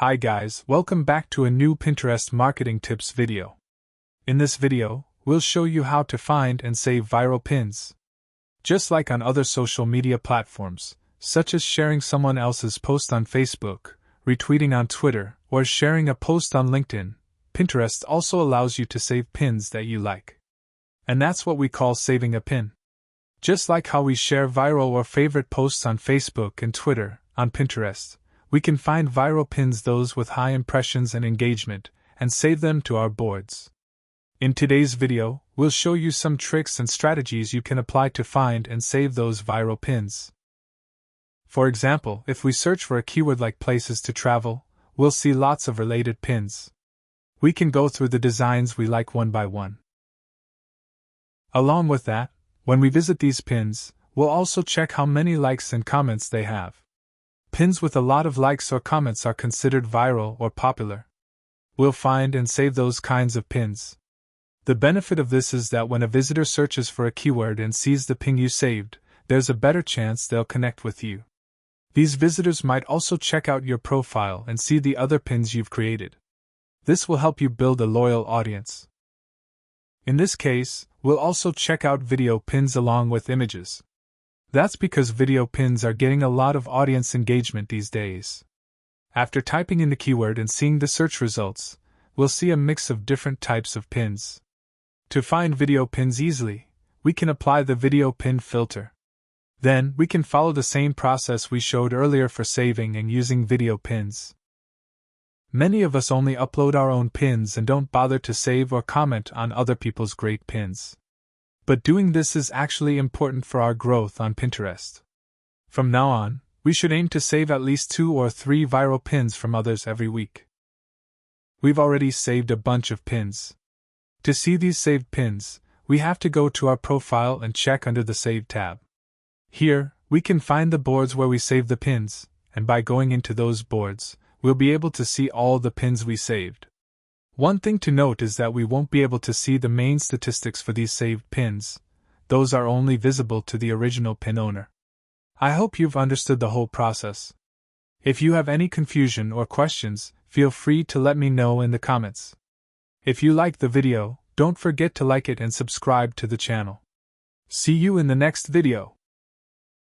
Hi guys, welcome back to a new Pinterest marketing tips video. In this video, we'll show you how to find and save viral pins. Just like on other social media platforms, such as sharing someone else's post on Facebook, retweeting on Twitter, or sharing a post on LinkedIn, Pinterest also allows you to save pins that you like. And that's what we call saving a pin. Just like how we share viral or favorite posts on Facebook and Twitter, on Pinterest, we can find viral pins, those with high impressions and engagement, and save them to our boards. In today's video, we'll show you some tricks and strategies you can apply to find and save those viral pins. For example, if we search for a keyword like places to travel, we'll see lots of related pins. We can go through the designs we like one by one. Along with that, when we visit these pins, we'll also check how many likes and comments they have. Pins with a lot of likes or comments are considered viral or popular. We'll find and save those kinds of pins. The benefit of this is that when a visitor searches for a keyword and sees the pin you saved, there's a better chance they'll connect with you. These visitors might also check out your profile and see the other pins you've created. This will help you build a loyal audience. In this case, we'll also check out video pins along with images. That's because video pins are getting a lot of audience engagement these days. After typing in the keyword and seeing the search results, we'll see a mix of different types of pins. To find video pins easily, we can apply the video pin filter. Then, we can follow the same process we showed earlier for saving and using video pins. Many of us only upload our own pins and don't bother to save or comment on other people's great pins. But doing this is actually important for our growth on Pinterest. From now on, we should aim to save at least 2 or 3 viral pins from others every week. We've already saved a bunch of pins. To see these saved pins, we have to go to our profile and check under the Save tab. Here, we can find the boards where we save the pins, and by going into those boards, we'll be able to see all the pins we saved. One thing to note is that we won't be able to see the main statistics for these saved pins. Those are only visible to the original pin owner. I hope you've understood the whole process. If you have any confusion or questions, feel free to let me know in the comments. If you liked the video, don't forget to like it and subscribe to the channel. See you in the next video.